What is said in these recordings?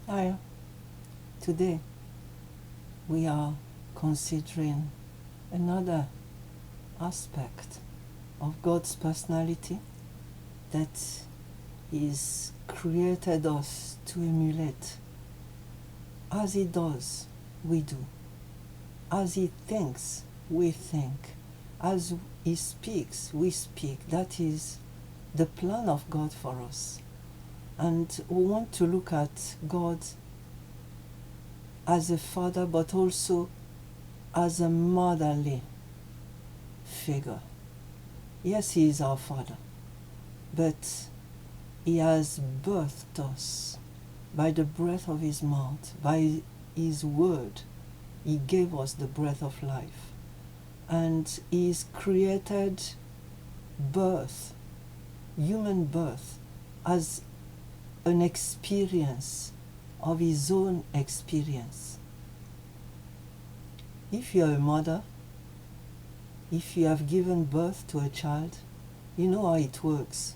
Hi, today we are considering another aspect of God's personality that He's created us to emulate. As He does, we do. As He thinks, we think. As He speaks, we speak. That is the plan of God for us. And we want to look at God as a father, but also as a motherly figure. Yes, He is our Father, but He has birthed us by the breath of His mouth, by His word. He gave us the breath of life. And He's created birth, human birth, as an experience of His own experience. If you are a mother, if you have given birth to a child, you know how it works.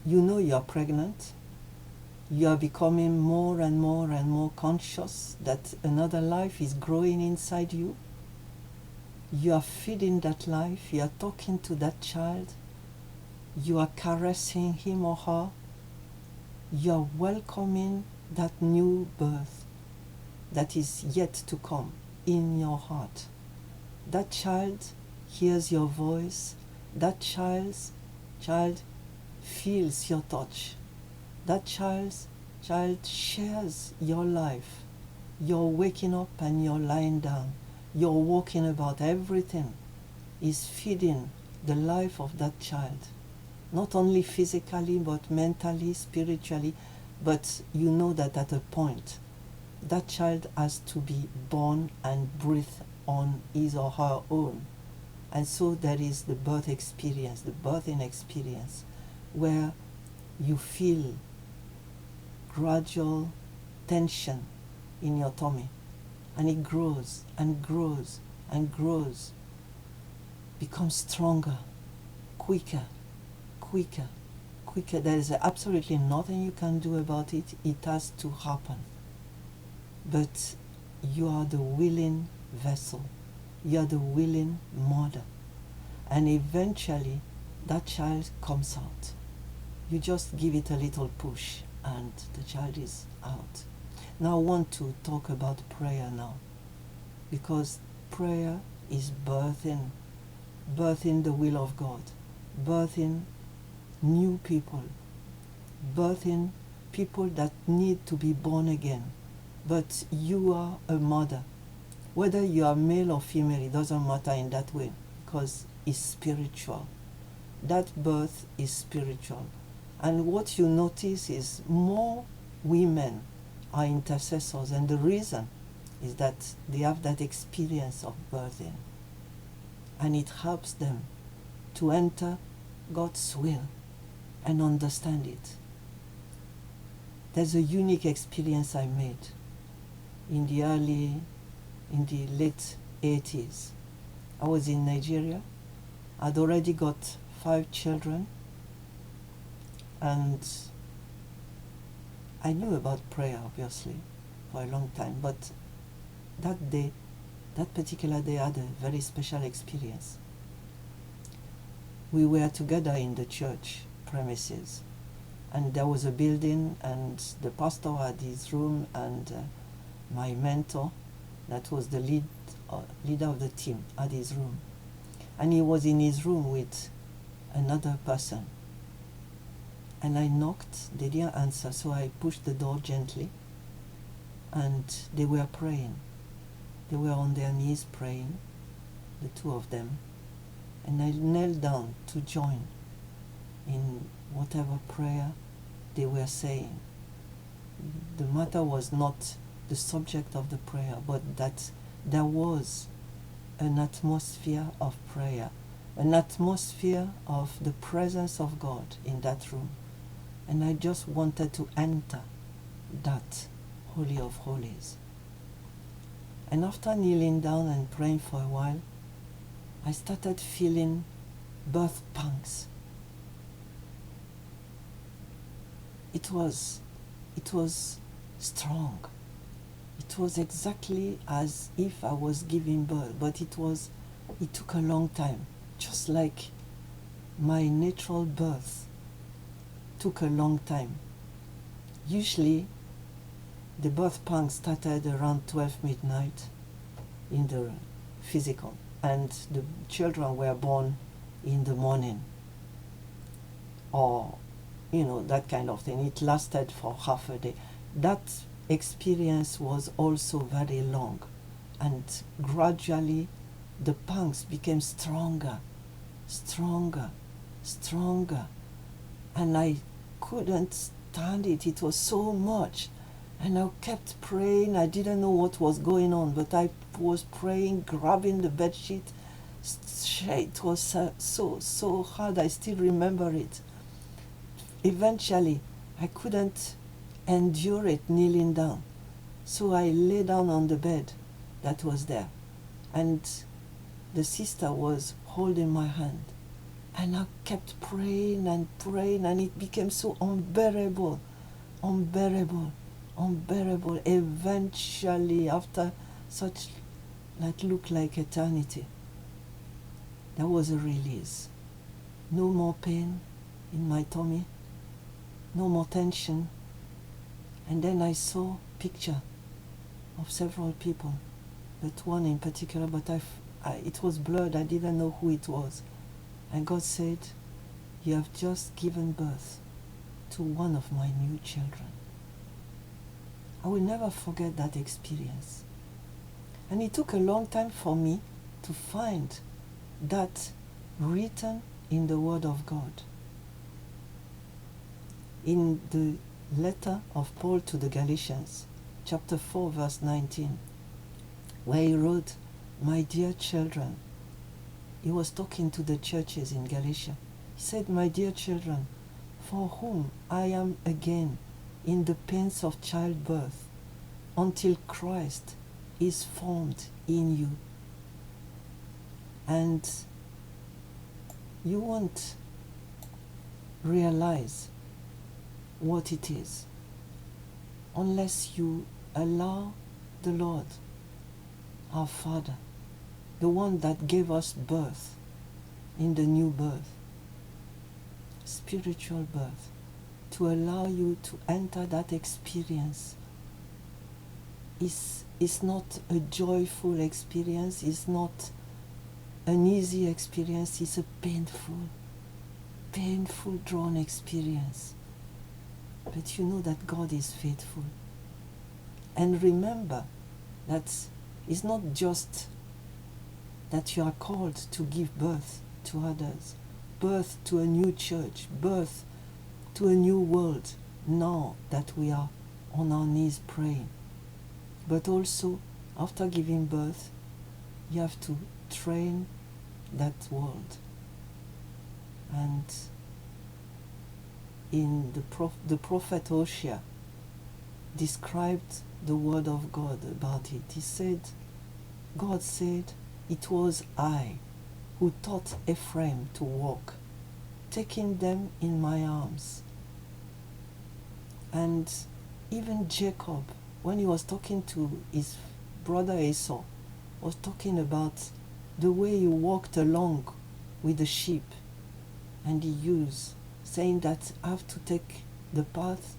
You know you are pregnant. You are becoming more and more and more conscious that another life is growing inside you. You are feeding that life. You are talking to that child. You are caressing him or her. You are welcoming that new birth that is yet to come in your heart. That child hears your voice. That child feels your touch. That child shares your life. You're waking up and you're lying down. You're walking about. Everything is feeding the life of that child. Not only physically, but mentally, spiritually. But you know that at a point, that child has to be born and breathe on his or her own. And so there is the birth experience, the birthing experience, where you feel gradual tension in your tummy, and it grows and grows and grows, becomes stronger, quicker. There is absolutely nothing you can do about it. It has to happen. But you are the willing vessel. You are the willing mother. And eventually that child comes out. You just give it a little push and the child is out. Now I want to talk about prayer now, because prayer is birthing the will of God, birthing new people, birthing people that need to be born again. But you are a mother. Whether you are male or female, it doesn't matter in that way, because it's spiritual. That birth is spiritual. And what you notice is more women are intercessors, and the reason is that they have that experience of birthing, and it helps them to enter God's will and understand it. There's a unique experience I made in the late 80s. I was in Nigeria. I'd already got 5 children, and I knew about prayer, obviously, for a long time, but that particular day, I had a very special experience. We were together in the church premises, and there was a building, and the pastor had his room, and my mentor, that was the leader of the team, had his room. And he was in his room with another person. And I knocked, they didn't answer, so I pushed the door gently, and they were praying. They were on their knees praying, the 2 of them, and I knelt down to join in whatever prayer they were saying. The matter was not the subject of the prayer, but that there was an atmosphere of prayer, an atmosphere of the presence of God in that room. And I just wanted to enter that Holy of Holies. And after kneeling down and praying for a while, I started feeling birth pangs. it was strong. It was exactly as if I was giving birth, but it took a long time, just like my natural birth took a long time. Usually the birth pangs started around 12 midnight in the physical, and the children were born in the morning, or that kind of thing. It lasted for half a day. That experience was also very long, and gradually the pangs became stronger, and I couldn't stand it. It was so much, and I kept praying. I didn't know what was going on, but I was praying, grabbing the bed sheet. It was so hard. I still remember it. Eventually I couldn't endure it kneeling down, so I lay down on the bed that was there, and the sister was holding my hand, and I kept praying, and it became so unbearable. Eventually, after such that looked like eternity, there was a release. No more pain in my tummy, no more tension. And then I saw a picture of several people, but one in particular, but it was blurred. I didn't know who it was. And God said, "You have just given birth to one of my new children." I will never forget that experience. And it took a long time for me to find that written in the Word of God. In the letter of Paul to the Galatians, chapter 4, verse 19, where he wrote, "My dear children," he was talking to the churches in Galatia. He said, "My dear children, for whom I am again in the pains of childbirth, until Christ is formed in you." And you won't realize what it is unless you allow the Lord, our Father, the one that gave us birth in the new birth, spiritual birth, to allow you to enter that experience. It's not a joyful experience, it's not an easy experience, it's a painful, drawn experience. But you know that God is faithful. And remember that it's not just that you are called to give birth to others, birth to a new church, birth to a new world, now that we are on our knees praying. But also, after giving birth, you have to train that world. And in the prophet Hosea described the word of God about it. He said, God said, "It was I who taught Ephraim to walk, taking them in my arms." And even Jacob, when he was talking to his brother Esau, was talking about the way he walked along with the sheep, and he used, saying that I have to take the path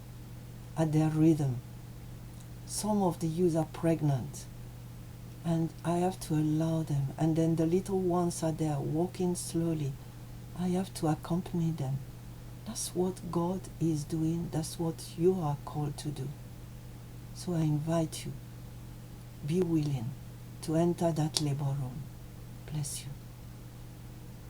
at their rhythm. Some of the ewes are pregnant, and I have to allow them, and then the little ones are there walking slowly. I have to accompany them. That's what God is doing. That's what you are called to do. So I invite you, be willing to enter that labor room. Bless you.